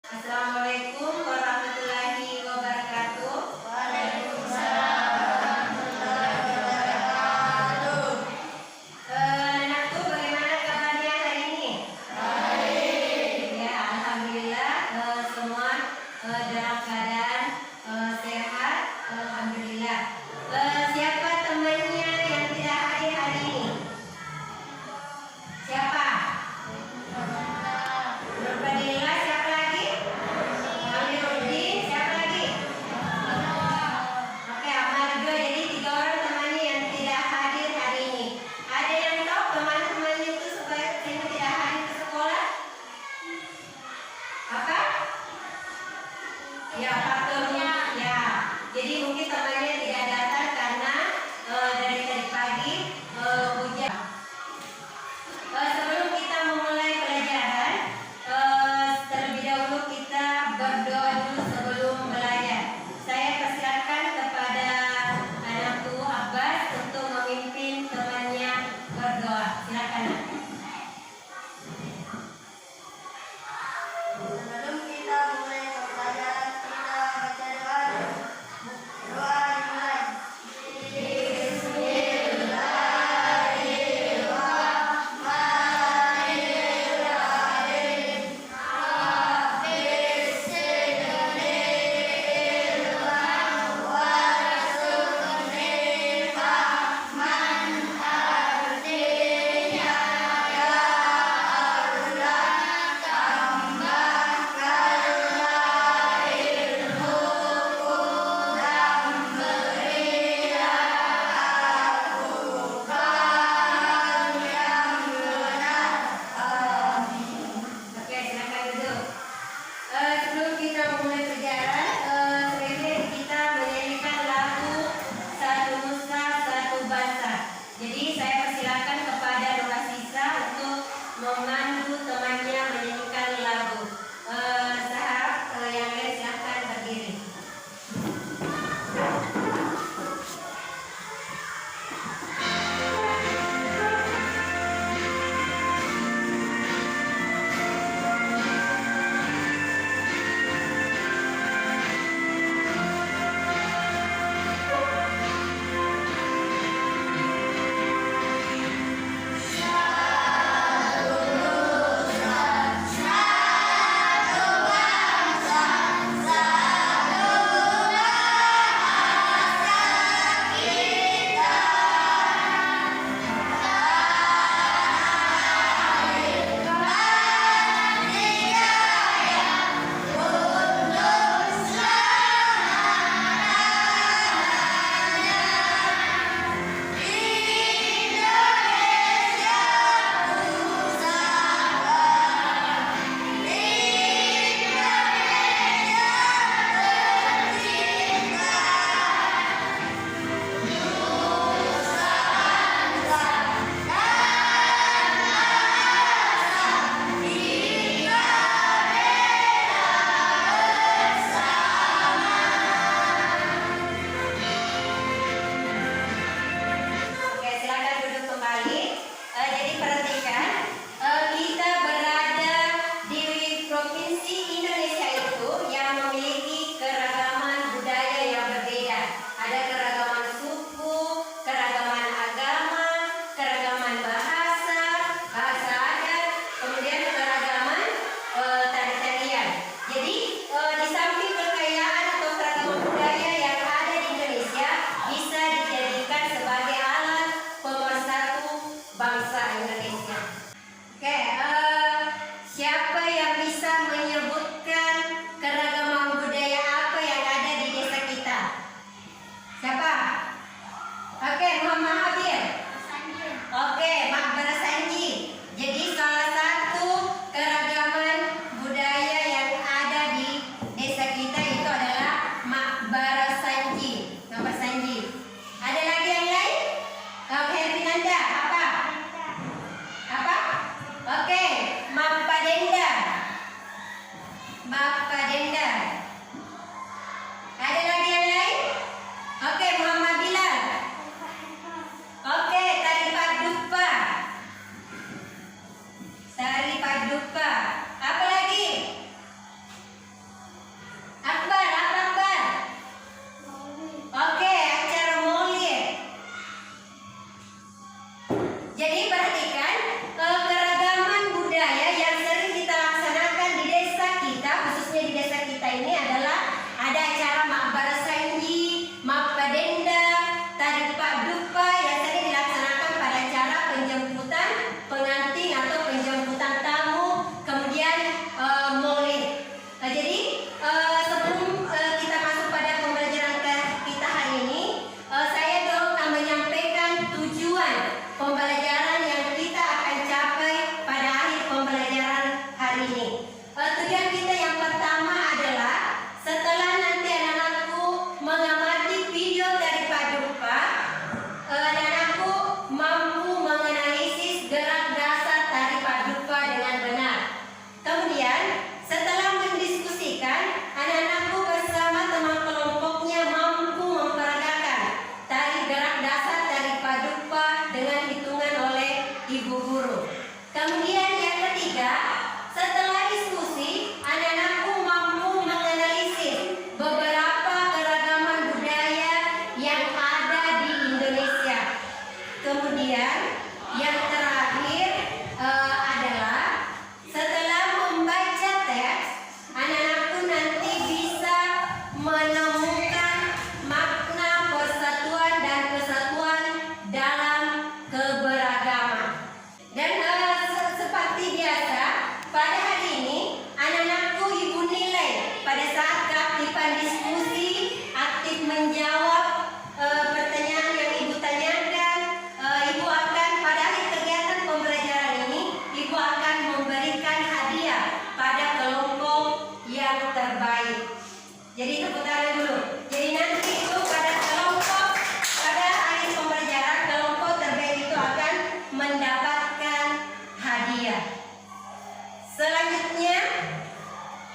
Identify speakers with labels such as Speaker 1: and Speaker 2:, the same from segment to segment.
Speaker 1: Assalamualaikum warahmatullahi wabarakatuh.
Speaker 2: Waalaikumsalam warahmatullahi wabarakatuh.
Speaker 1: Anakku, bagaimana kabarnya hari ini?
Speaker 2: Baik.
Speaker 1: Ya, alhamdulillah semua dalam keadaan sehat, alhamdulillah. Siapa temannya yang tidak hadir hari ini? Siapa? Nurfadila, siapa lagi? Amiruddin, siapa lagi? Oke, Amal juga. Jadi 3 orang temannya yang tidak hadir hari ini. Ada yang tahu teman-temannya itu supaya sini tidak hadir ke sekolah? Apa? Ya, faktornya. Ya, jadi mungkin temannya tidak datang karena dari tadi pagi hujan. Sebelum kita memulai pelajaran, terlebih dahulu kita berdoa dulu sebelum belajar. Saya persilakan kepada anakku Abbas untuk memimpin temannya berdoa. Silakan.
Speaker 2: Sebelum kita mulai pelajaran, kita baca doa. Doa dimulai.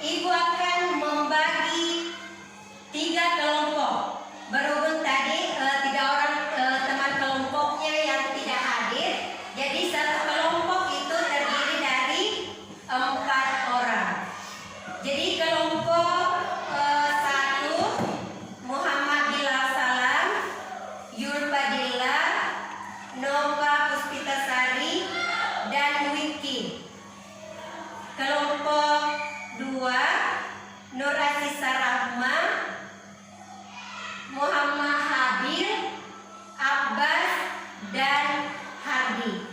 Speaker 1: Ibu akan membagi 3 kelompok. Berhubung tadi 3 orang teman kelompoknya yang tidak hadir, jadi satu kelompok itu terdiri dari 4 orang. Jadi kelompok 1 Muhammad Bilal Salam, Yulpadilla, Nova Puspitasari, dan Wiki. Kelompok 2 Nur Asisa Rahma, Muhammad Habil, Abbas, dan Hardi.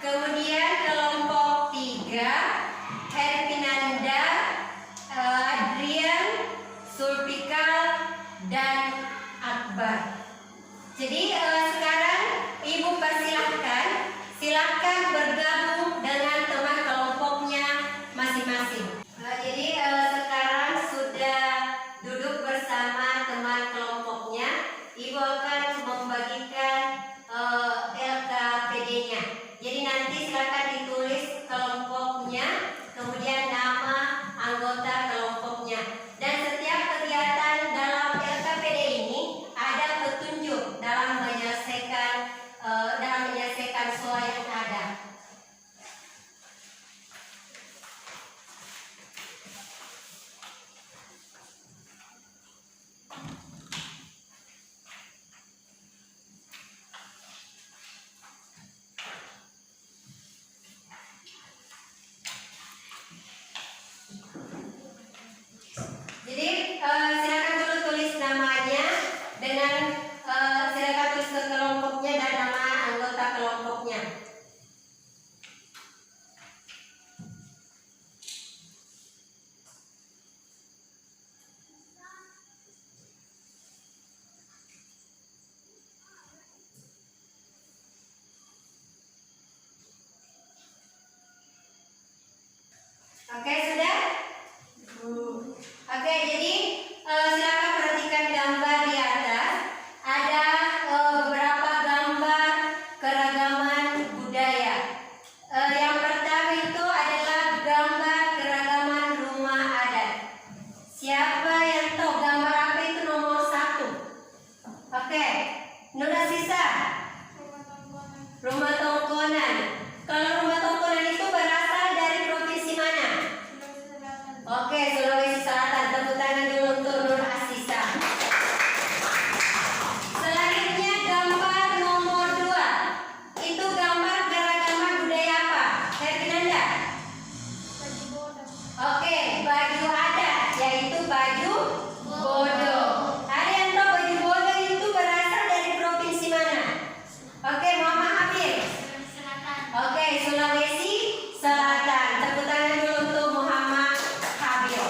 Speaker 1: Kemudian kelompok 3 Herfinanda, Adrian, Sulfikal, dan Akbar. Jadi sekarang Ibu silakan bergabung dengan teman kelompoknya masing-masing. Jadi sekarang sudah duduk bersama teman kelompoknya. Ibu akan membagikan LKPD-nya. Jadi nanti silakan ditulis kelompoknya, kemudian nama anggota kelompoknya. Dan setiap kegiatan dalam LKPD ini ada petunjuk dalam menyelesaikan soal yang ada. Jadi silakan dulu tulis namanya dengan silakan tulis ke kelompoknya dan nama anggota kelompoknya. Oke, sudah? Oke, jadi silakan perhatikan gambar di atas. Ada beberapa gambar keragaman budaya. Yang pertama itu adalah gambar keragaman rumah adat. Siapa yang tahu gambar apa itu nomor 1? Oke, Nur Asisa. Rumah tongkonan. Kalau rumah tongkonan itu berasal dari provinsi mana? Oke, Sulawesi Selatan. Tepuk tangan dulu untuk Nur Asisa. Selanjutnya gambar nomor 2. Itu gambar keragaman budaya apa? Herfinanda? Oke, baju adat, yaitu baju bodo. Ada yang tahu baju bodo itu berasal dari provinsi mana? Oke, Muhammad Habil. Oke, Sulawesi Selatan. Tepuk tangan dulu untuk Muhammad Habil.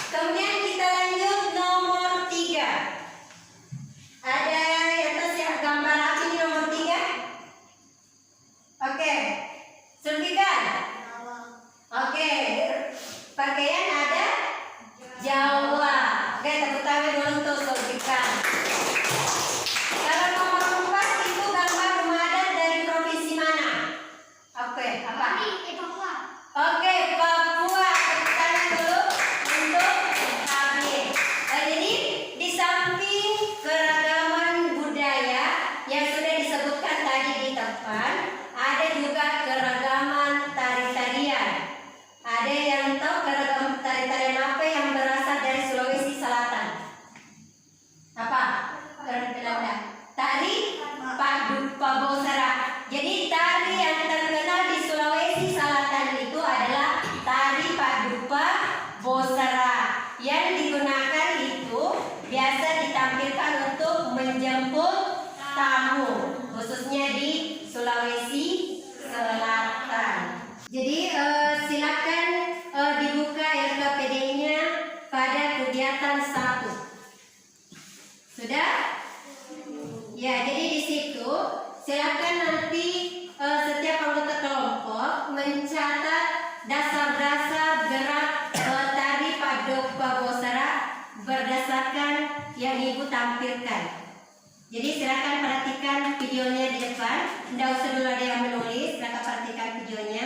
Speaker 1: Kemudian kita lanjut nomor 3. Ada yang tahu siapa gambar apa ini nomor 3? Oke, Sulfikar. Oke, pakaian ada Jawa. Oke, tepuk tangan dulu untuk Sulfikar. Kalau nomor 4 itu gambar rumah adat dari provinsi mana? Oke, apa? Oke, Papua. Tepuk tangan dulu untuk Habib. Jadi di samping keragaman budaya yang sudah disebutkan tadi di depan, ada juga keragaman tari-tarian. Ada yang tahu keragaman tari-tarian apa yang berasal dari Sulawesi Selatan? Apa? Tari Paduka Bosera. Jadi tari yang terkenal di Sulawesi Selatan itu adalah tari Paduka Bosera. Yang digunakan itu biasa ditampilkan untuk menjemput tamu, khususnya di Sulawesi Selatan. Jadi silakan dibuka LKPD-nya pada kegiatan 1. Sudah? Ya, jadi di situ silakan nanti setiap anggota kelompok mencatat dasar-dasar gerak tari Paduka Bosera berdasarkan yang Ibu tampilkan. Jadi silakan perhatikan videonya di depan. Tidak usah dulu ada yang menulis, silakan perhatikan videonya.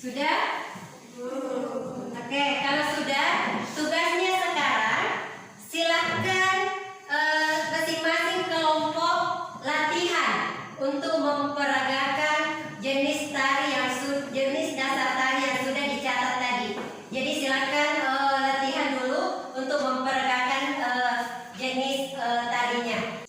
Speaker 1: Sudah? Oke, kalau sudah, tugasnya sekarang silahkan masing-masing kelompok latihan untuk memperagakan jenis dasar tari yang sudah dicatat tadi. Jadi silakan latihan dulu untuk memperagakan jenis tarinya.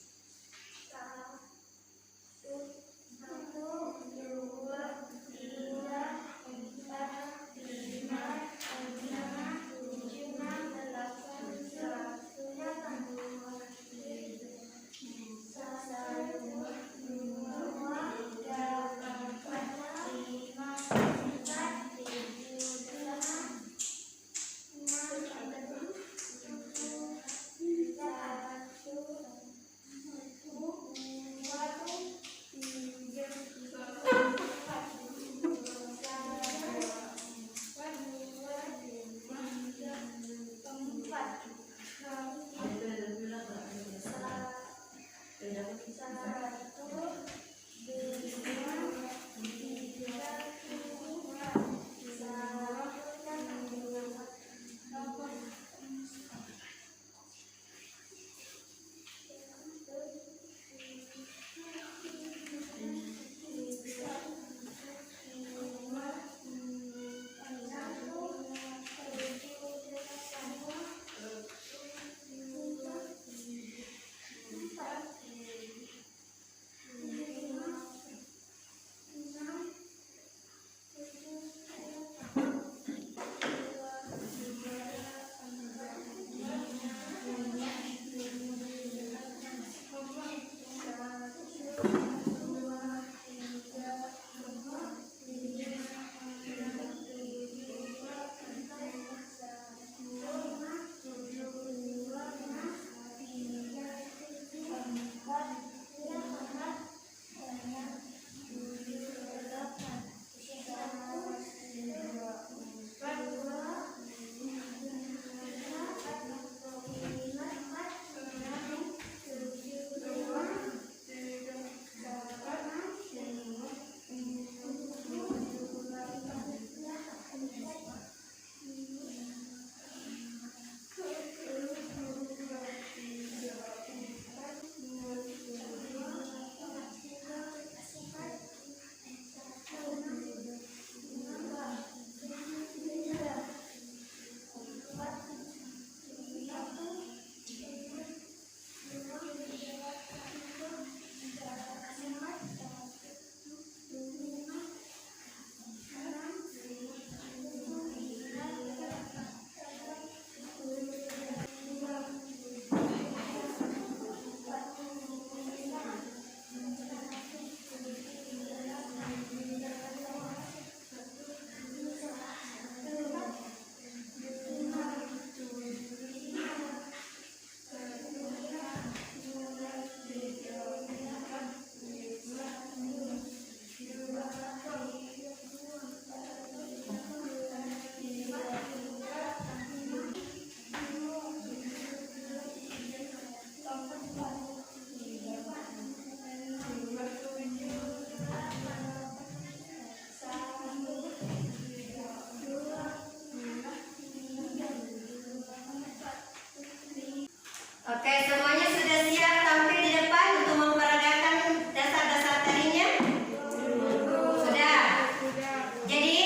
Speaker 1: Oke, semuanya sudah siap tampil di depan untuk memperagakan dasar-dasar tarinya? Sudah. Jadi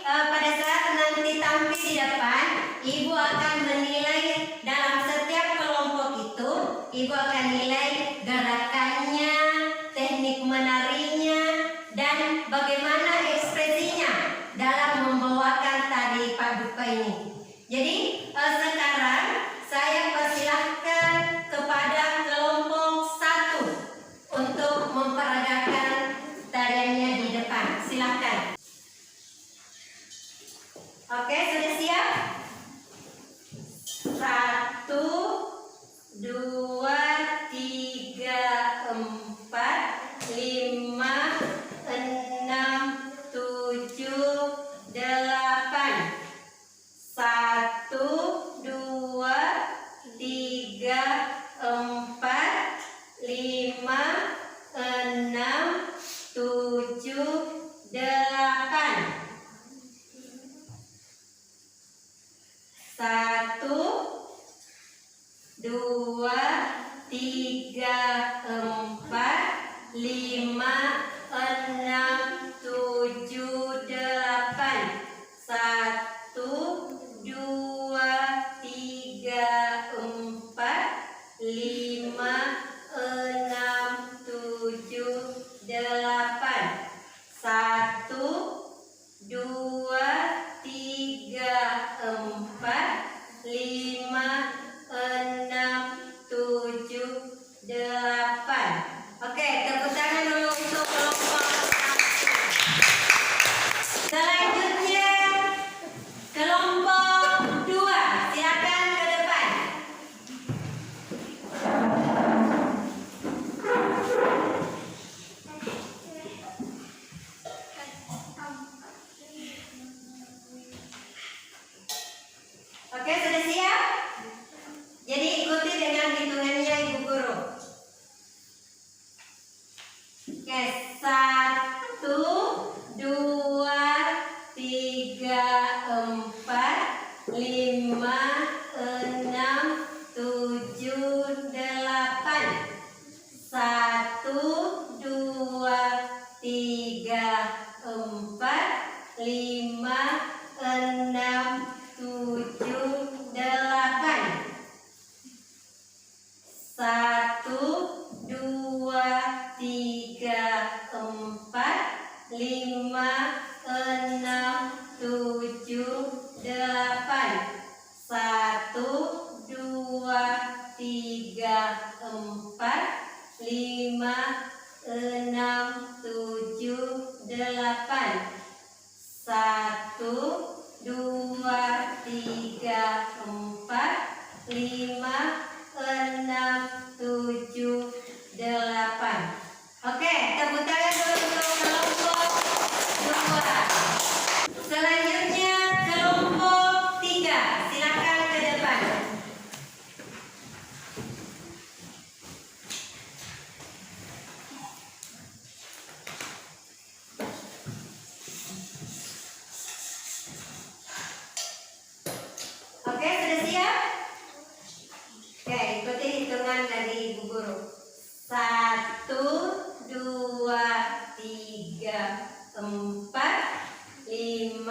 Speaker 1: pada saat nanti tampil di depan, Ibu akan menilai dalam setiap kelompok itu, Ibu akan nilai gerakannya, teknik menarinya, dan bagaimana ekspresinya dalam membawakan tari paduka ini. Jadi sekarang saya persilahkan kepada kelompok 1 untuk memperagakan tariannya di depan. Silakan. Oke, sudah siap? 1, 2, 3, 4, 5, 6, 7, 8. 1, 2, 3, 4, 5, 6, 7, 8. 1, 2, 3, 4, 5, 6, 7, 8. 1, 2, 3, 4, 5, 6, 7, 8. 1, 2, 3, 4, 5, 6, 7, 8. Oke, tepuk tangan dulu untuk kelompok 1. Selanjutnya kelompok 2, silakan ke depan. Oke, sudah siap? Jadi ikuti dengan hitungannya Ibu Guru. Oke, 1, 2, 3, 4, 5, 6, 7, 8. 1, 2, 3, 4, 5, 6, 7, 8. 1, 2, 3, 4, 5, 6, 7, 8. 1, 2, 3, 4, 5, 6, 7, 8. 1, 2, 3, 4, 5, 6, 7, 8. Oke, tepuk tangan dulu untuk kelompok 2. Selanjutnya kelompok 3, silakan ke depan. Oke, sudah siap? Oke, ikuti hitungan dari Ibu Guru. 1, 2, 3, 4, 5,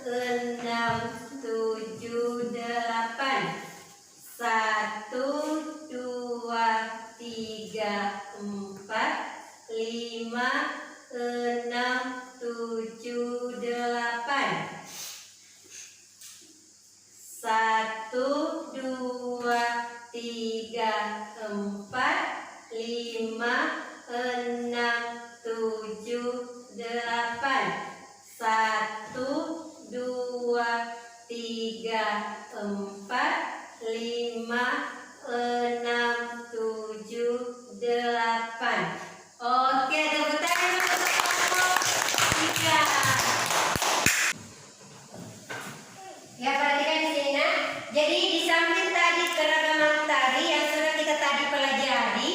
Speaker 1: 6, 7, 8. 1, 2, 3, 4, 5, 6, 7, 8. 1, 2, 3, 4, 5, 6, 7, 8. 1, 2, 3, 4, 5, 6, 7, 8. Oke, tepuk tangan untuk kelompok 3. Ya, perhatikan di sini nak. Jadi di samping tadi keragaman tari yang sudah kita tadi pelajari,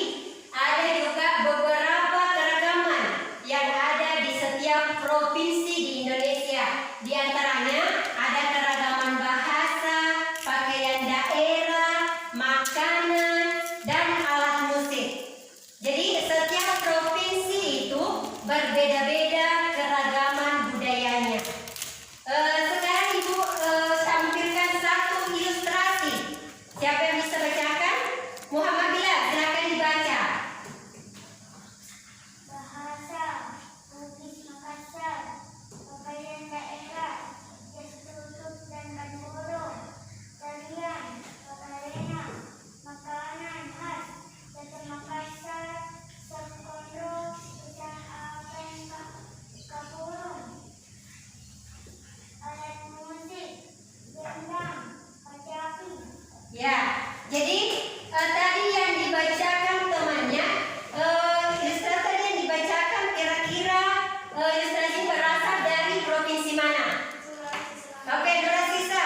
Speaker 1: ada juga beberapa keragaman yang ada di setiap provinsi di Indonesia. Di antaranya ada keragaman bahasa, pakaian daerah, makanan, dan alat musik. Jadi setiap provinsi itu berbeda-beda keragaman budayanya. Sekarang Ibu tampilkan satu ilustrasi. Siapa yang bisa bacakan? Muhammad Bilal, silakan dibaca.
Speaker 2: Bahasa Bugis Makassar, pakaian daerah, jas tutup dan bandoro, tarian, pakarena, makanan khas, dasar Makassar, sakondo, ikan apen, kapurung, alat musik, gendang, kacapi.
Speaker 1: Ya, jadi tadi yang dibacakan temannya, ilustrasi tadi yang dibacakan kira-kira ilustrasi berasal dari provinsi mana? Oke, Nura Sisa.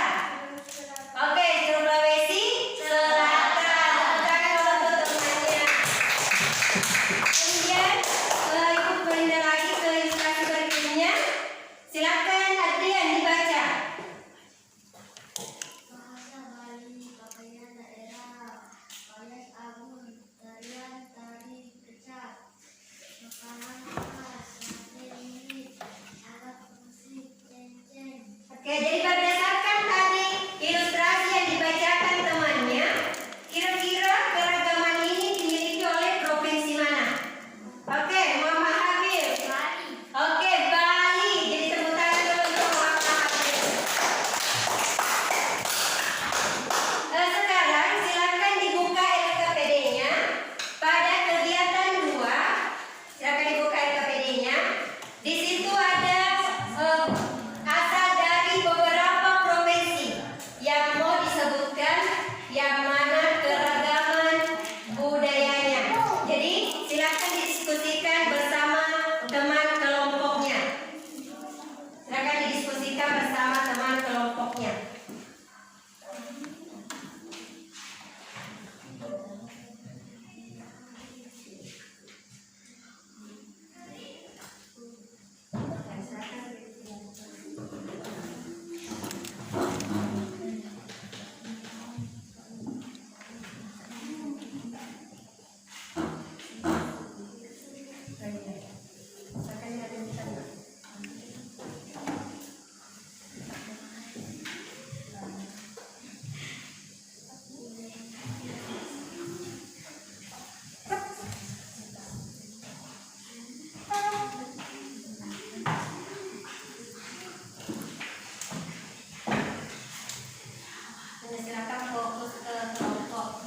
Speaker 1: Oke, Sulawesi Selatan. Tangan untuk temannya. Kemudian Ibu pindah lagi ke ilustrasi berikutnya. Silakan Adrian dibaca. silakan fokus ke kelompok.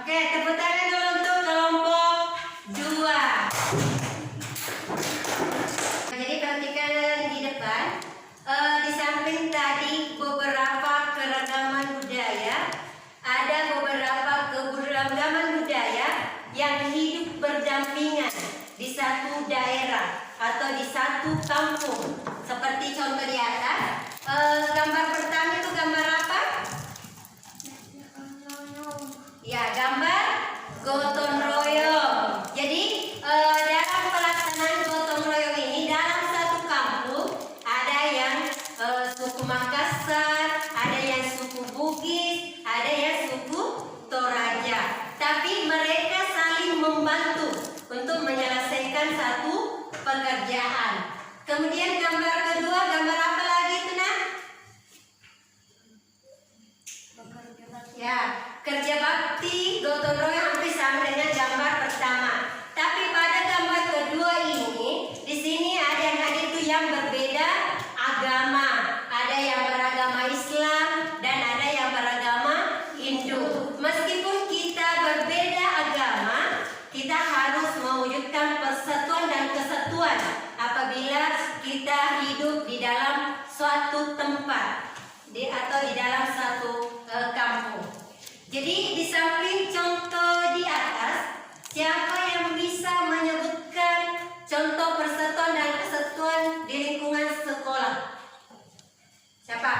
Speaker 1: Oke, tepuk tangan dulu untuk kelompok 2. Jadi perhatikan di depan, di samping tadi beberapa keragaman budaya, ada beberapa keberagaman budaya yang hidup berdampingan di satu daerah atau di satu kampung. Seperti contoh di atas, gambar pertama itu gambar apa? Ya, gambar gotong royong. Jadi dalam pelaksanaan gotong royong ini dalam satu kampung ada yang suku Makassar, ada yang suku Bugis, ada yang suku Toraja. Tapi mereka saling membantu untuk menyelesaikan satu pekerjaan. Kemudian gambar kedua, gambar apa lagi itu nak? Ya, kerja bakti gotong royong hampir sama dengan gambar pertama. Tapi pada gambar kedua ini, di sini ada yang hadir itu yang berbeda agama. Ada yang beragama Islam dan ada yang beragama Hindu. Meskipun kita berbeda agama, kita harus mewujudkan persatuan dan kesatuan apabila kita hidup di dalam suatu tempat atau di dalam satu kampung. Jadi di samping contoh di atas, siapa yang bisa menyebutkan contoh persatuan dan kesatuan di lingkungan sekolah? Siapa?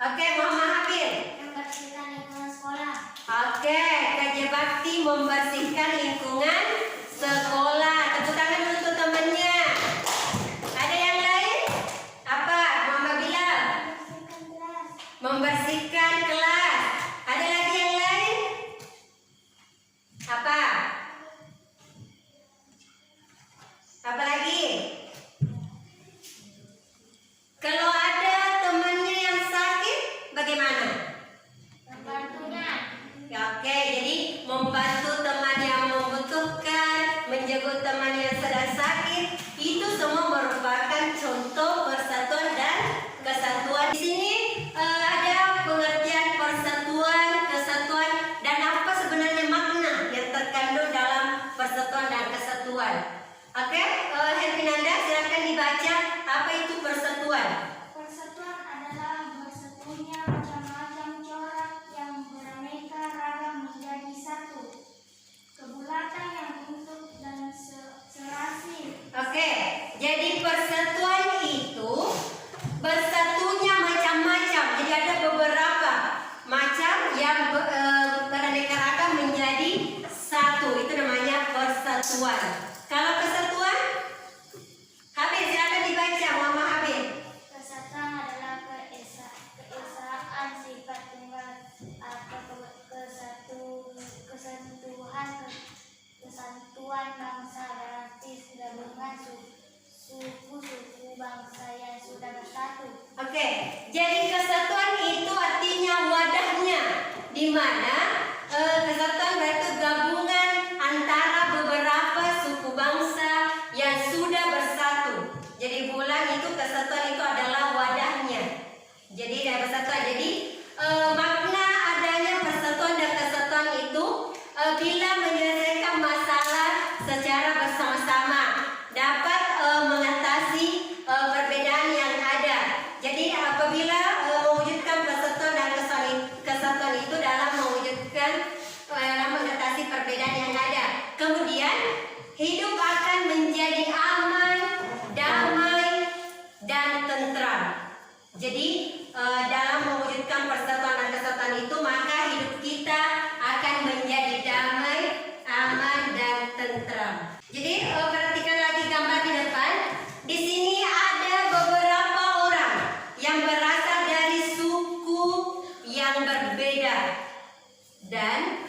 Speaker 1: Oke, Muhammad Habib.
Speaker 2: Membersihkan lingkungan sekolah.
Speaker 1: Oke, kerja bakti membersihkan lingkungan sekolah. Tepuk tangan untuk temannya. Ada yang lain? Apa? Muhammad Bilal.
Speaker 2: Membersihkan kelas.
Speaker 1: Membersihkan kelas. Ada lagi yang lain? Apa? Apa lagi? Kalau ada temannya yang sakit, bagaimana?
Speaker 2: Membantunya.
Speaker 1: Ya, oke, jadi membantu teman yang membutuhkan, menjaga teman yang sedang sakit, itu semua merupakan contoh persatuan dan kesatuan. Di sini ada pengertian persatuan, kesatuan, dan apa sebenarnya makna yang terkandung dalam persatuan dan kesatuan. Oke, Herfinanda, silakan dibaca apa itu persatuan.
Speaker 2: Persatuan adalah bersatunya macam-macam corak yang beraneka ragam menjadi satu. Kebulatan yang utuh dan serasi.
Speaker 1: Oke, jadi persatuan itu bersatunya macam-macam. Jadi ada beberapa macam yang beraneka ragam menjadi satu. Itu namanya persatuan. Kalau kesatuan, Habib silakan dibaca, Muhammad Habib.
Speaker 2: Kesatuan adalah keesaan sifat tunggal atau kesatuan bangsa berarti gabungan suku-suku bangsa yang sudah bersatu.
Speaker 1: Oke, jadi kesatuan itu artinya wadahnya, di mana kesatuan berarti gabungan antara beberapa suku bangsa yang sudah bersatu. Jadi bulan itu kesatuan itu adalah wadahnya. Jadi dari persatuan. Jadi makna adanya persatuan dan kesatuan itu bila menyelesaikan masalah secara bersama-sama, dapat mengatasi perbedaan yang ada. Jadi apabila mewujudkan persatuan dan kesatuan itu dalam mewujudkan dalam mengatasi perbedaan yang ada. Kemudian hidup akan menjadi aman, damai, dan tentram. Jadi dalam mewujudkan persatuan dan kesatuan itu, maka hidup kita akan menjadi damai, aman, dan tentram. Jadi perhatikan lagi gambar di depan. Di sini ada beberapa orang yang berasal dari suku yang berbeda, dan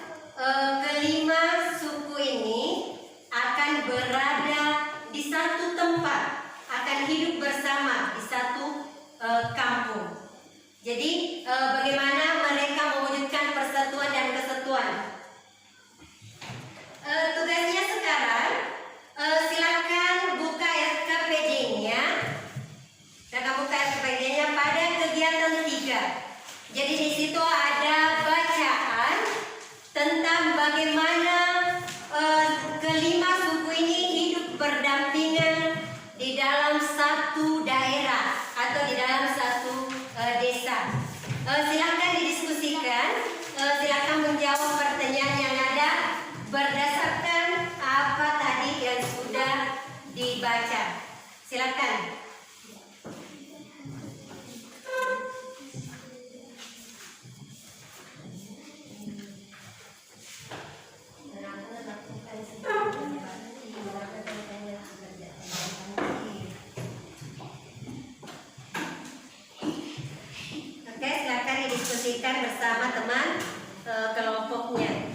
Speaker 1: kelima suku ini akan berada di satu tempat, akan hidup bersama di satu kampung. Jadi bagaimana mereka mewujudkan persatuan dan kesatuan? Tugasnya sekarang silakan buka SKPD-nya. Silakan buka SKPD-nya pada kegiatan 3. Jadi di situ ada bacaan tentang didiskusikan bersama teman kelompoknya.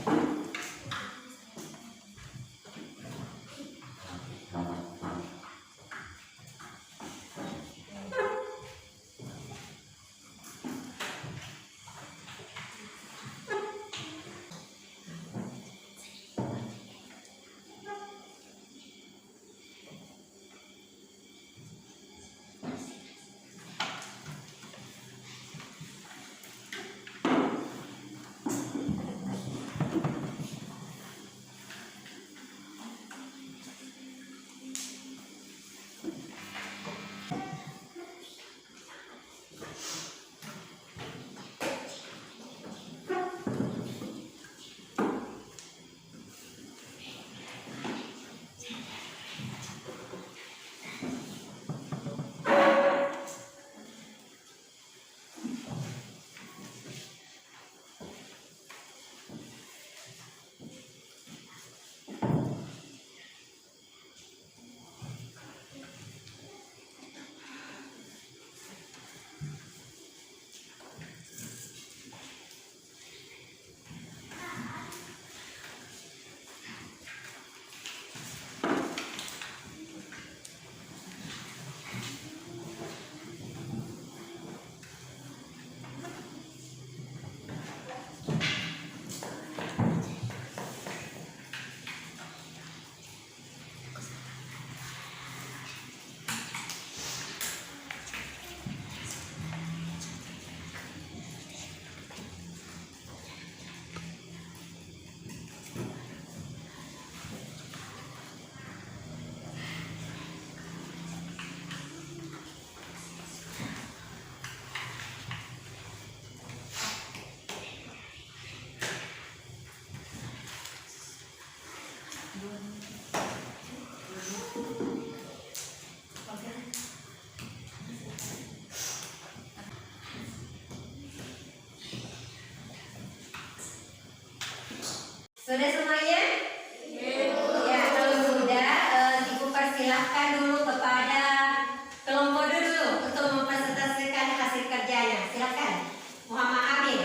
Speaker 1: Sudah semuanya? Ya, kalau sudah, Ibu persilahkan dulu kepada kelompok dulu untuk mempresentasikan hasil kerjanya. Silakan, Muhammad Amir.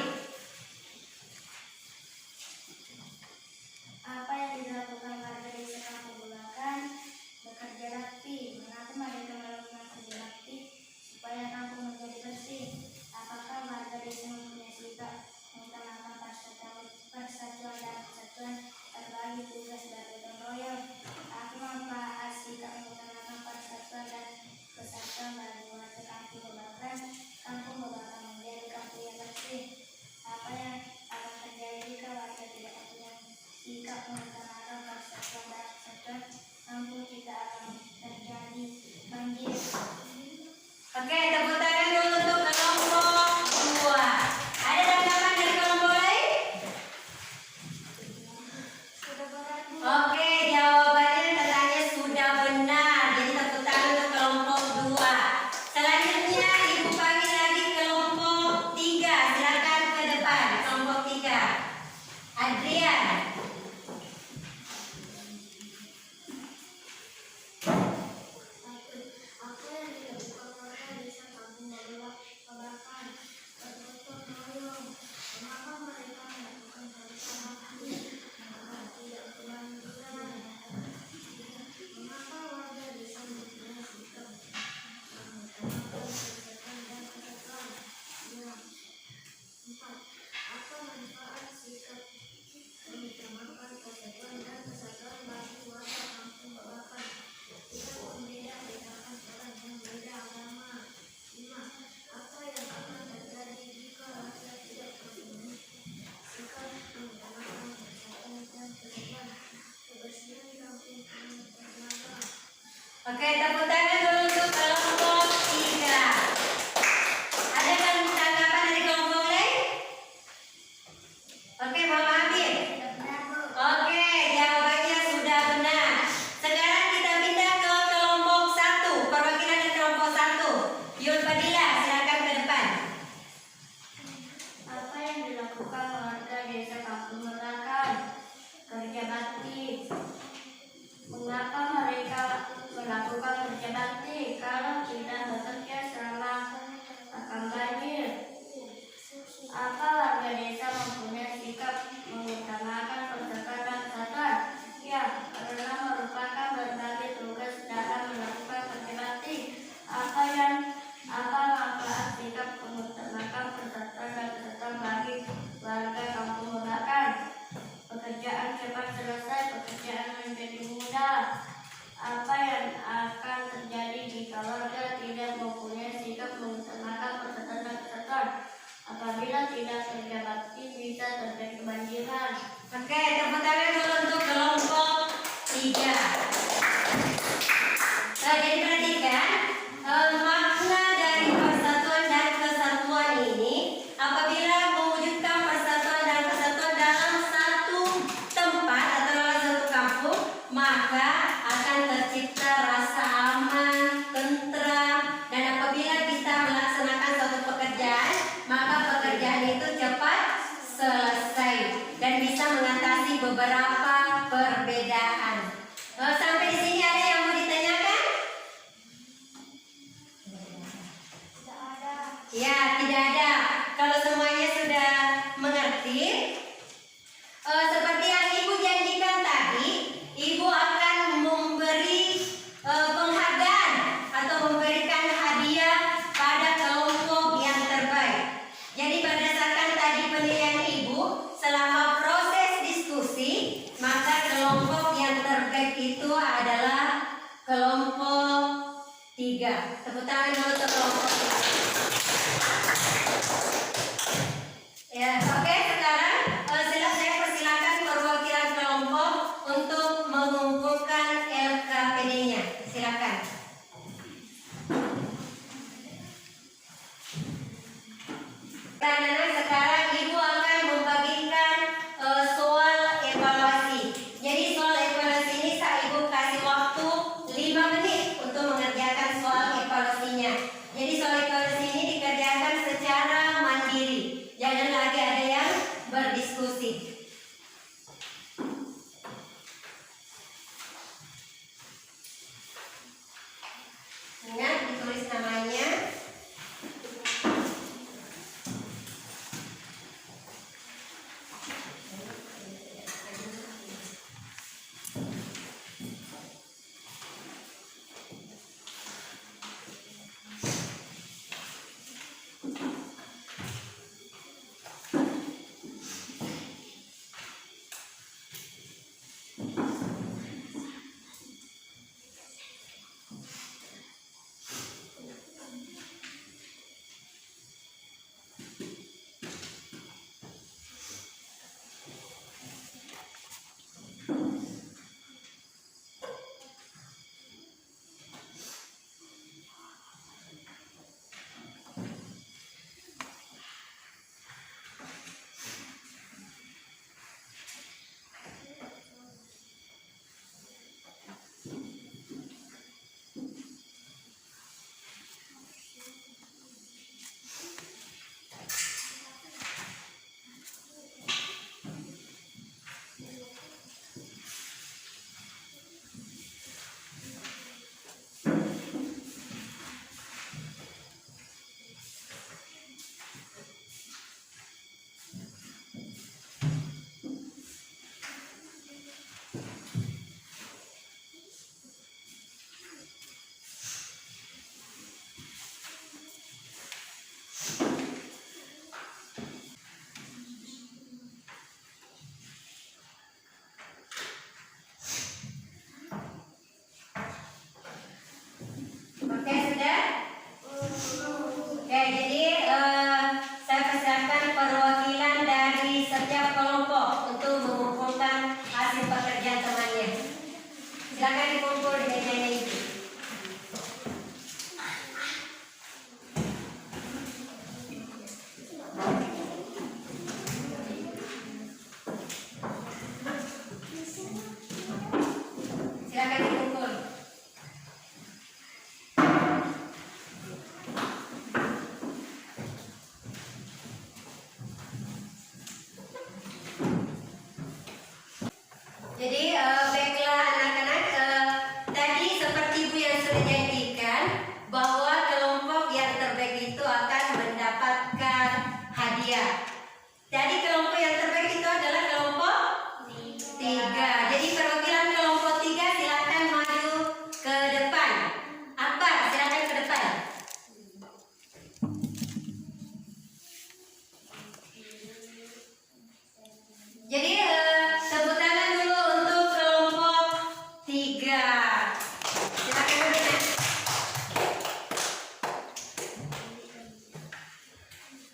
Speaker 2: Apa yang dilakukan warga desa Kampung Bulakan? Bekerja bakti. Mengapa mereka melakukan kerja bakti? Supaya kampung menjadi bersih. Apakah warga desa mempunyai sikap mengutamakan persatuan dan kesatuan, terbagi tugas dan gotong royong? Apa manfaat sikap mengutamakan persatuan dan kesatuan bagi warga Kampung Bulakan? Kampung Bulakan menjadi kampung yang bersih. Apa yang akan terjadi jika warga tidak mempunyai sikap mengutamakan persatuan dan kesatuan? Kampung kita akan terjadi banjir.
Speaker 1: Oke, tepuk tangan dulu untuk kelompok 2. Ada tanggapan dari kelompok lain?
Speaker 2: Sudah berat, Bu.
Speaker 1: Oke, jawabannya katanya sudah benar. Jadi tepuk tangan untuk kelompok 2. Selanjutnya Ibu panggil lagi kelompok 3. Silakan ke depan, kelompok 3. Adrian.
Speaker 2: Apa yang dilakukan warga desa Kampung Bulakan? Bergotong royong. Mengapa mereka melakukan kerja bakti? Mengapa tidak berlanjutan? Mengapa warga desa mempunyai sikap mengutamakan persatuan dan kesatuan? 4. Apa manfaat sikap mengutamakan persatuan dan kesatuan bagi warga Kampung Bulakan? Tidak membeda-bedakan orang yang berbeda agama. 5. Apa yang akan terjadi jika warga tidak mempunyai sikap mengutamakan persatuan dan kesatuan? Kebersihan kampung akan terjaga.
Speaker 1: Oke, tepuk tangan dulu untuk kelompok 3. Ada tanggapan dari kelompok lain? Oke, Mama Amir.
Speaker 2: Sudah benar, Bu.
Speaker 1: Oke, jawabannya sudah benar. Sekarang kita pindah ke kelompok 1. Perwakilan dari kelompok 1. Yul Fadila, silakan ke depan.
Speaker 2: Apa yang dilakukan warga desa Kampung Bulakan? Kerja bakti. Mengapa mereka melakukan kerja bakti? tidak kerja bakti bisa terjadi kebanjiran.
Speaker 1: Oke, tepuk tangan dulu untuk kelompok 3. Jadi perhatikan makna dari persatuan dan kesatuan ini. Apabila mewujudkan persatuan dan kesatuan dalam satu tempat atau dalam satu kampung, maka akan tercipta rasa aman, tentram, dan apabila kita melaksanakan suatu pekerjaan, maka pekerjaan itu cepat selesai dan bisa mengatasi beberapa perbedaan. Sampai di sini ada yang mau ditanyakan?
Speaker 2: Tidak ada.
Speaker 1: Ya, tidak ada. Kalau semuanya sudah mengerti, seperti yang Ibu janjikan tadi, Ibu akan memberi penghargaan atau memberikan hadiah pada kelompok yang terbaik. Jadi berdasarkan tadi penilaian Ibu, selama proses diskusi, maka kelompok yang terbaik itu adalah kelompok 3. Tepuk tangan dulu untuk kelompok 3. Ya, oke, sekarang saya persilakan perwakilan kelompok untuk mengumpulkan LKPD-nya. Silakan. Anak-anak, sekarang Ibu akan membagikan soal evaluasi. Jadi soal evaluasi ini saya Ibu kasih waktu 5 menit untuk mengerjakan soal evaluasinya. Jadi soal evaluasi ini dikerjakan secara mandiri. Jangan lagi ada yang berdiskusi. Ingat ditulis namanya. Oke, sudah? Oke, jadi saya persiapkan perwakilan dari setiap kelompok untuk mengumpulkan hasil pekerjaan temannya. Silakan dikumpul di mejanya itu. Silakan dikumpul. Jadi baiklah anak-anak, tadi seperti Ibu yang sudah janjikan bahwa kelompok yang terbaik itu akan mendapatkan hadiah. Jadi kelompok yang terbaik itu adalah kelompok 3. Jadi perwakilan kelompok 3 silakan maju ke depan. Akbar, silakan ke depan. Jadi tepuk tangan dulu untuk kelompok 3. Silakan duduk.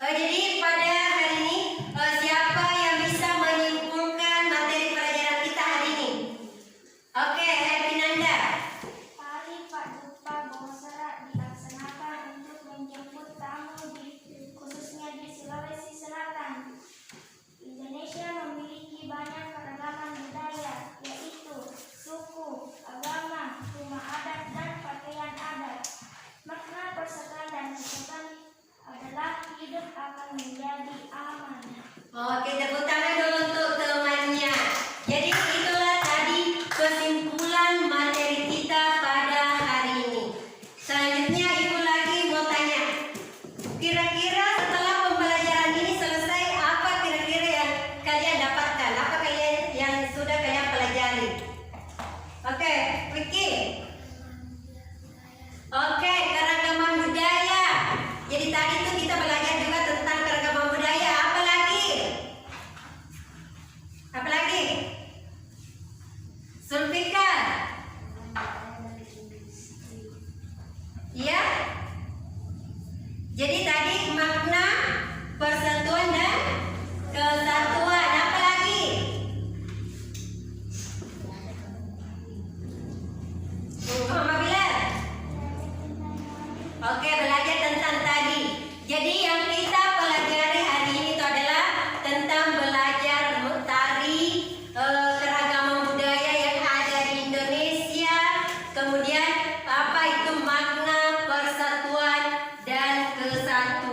Speaker 1: Jadi pada hari ini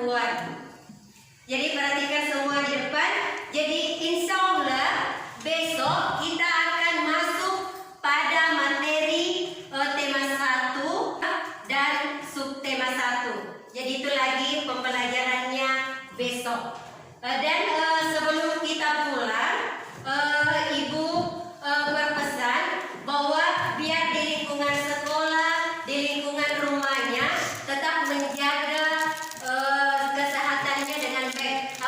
Speaker 1: keluar. Jadi perhatikan semua di depan. Jadi insya Allah besok kita akan masuk pada materi tema 1 dan subtema 1. Jadi itu lagi pembelajarannya besok. Dan sebelum kita pulang, Ibu berpesan bahwa biar di lingkungan sekolah, di lingkungan rumahnya tetap menjaga kesehatannya dengan baik.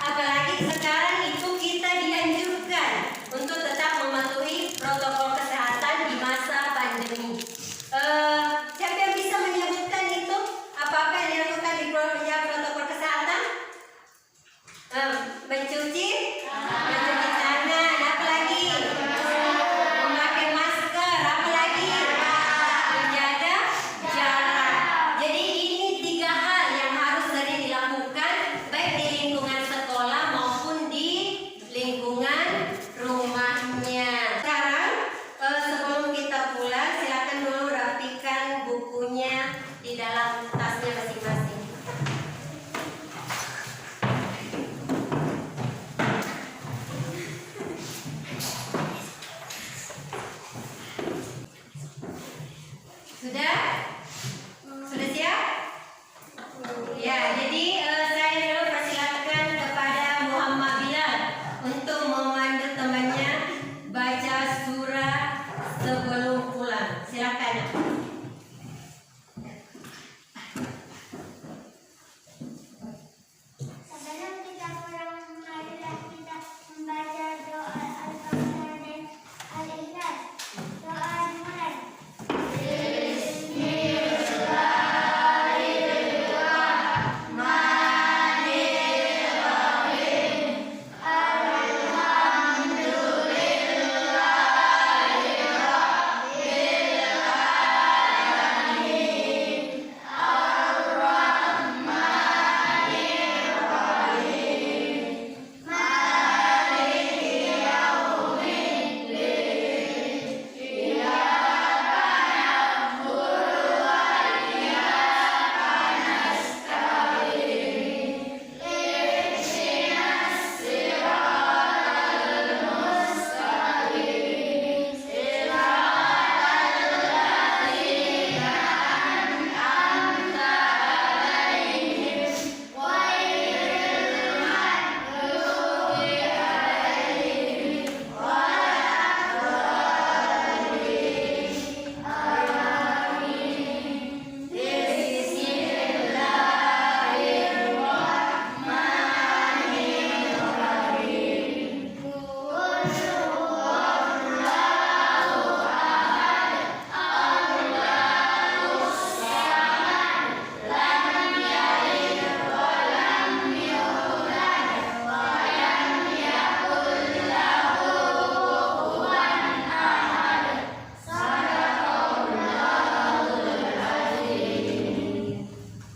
Speaker 1: Apalagi sekarang itu kita dianjurkan untuk tetap mematuhi protokol kesehatan di masa pandemi. Siapa yang bisa menyebutkan itu? Apa-apa yang dilakukan di protokol kesehatan? Mencuci tangan, apa lagi? Memakai masker, apa lagi? Menjaga jarak. Jadi ini 3 hal yang harus sering dilakukan baik di lingkungan sekolah maupun di lingkungan rumahnya. Sekarang sebelum kita pulang, silakan dulu rapikan bukunya di dalam tasnya masing-masing. Sudah? Sudah siap? Ya, jadi saya dulu persilakan kepada Muhammad Bilal untuk memandu temannya baca surah sebelum pulang. Silakan.
Speaker 2: Sebelum kita pulang, marilah kita membaca doa Al-Baqarah dan Al-Ikhlas. Doa dimulai.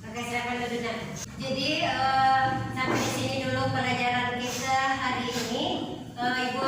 Speaker 1: Oke, silakan duduk. Jadi sampai di sini dulu pelajaran kita hari ini. Ibu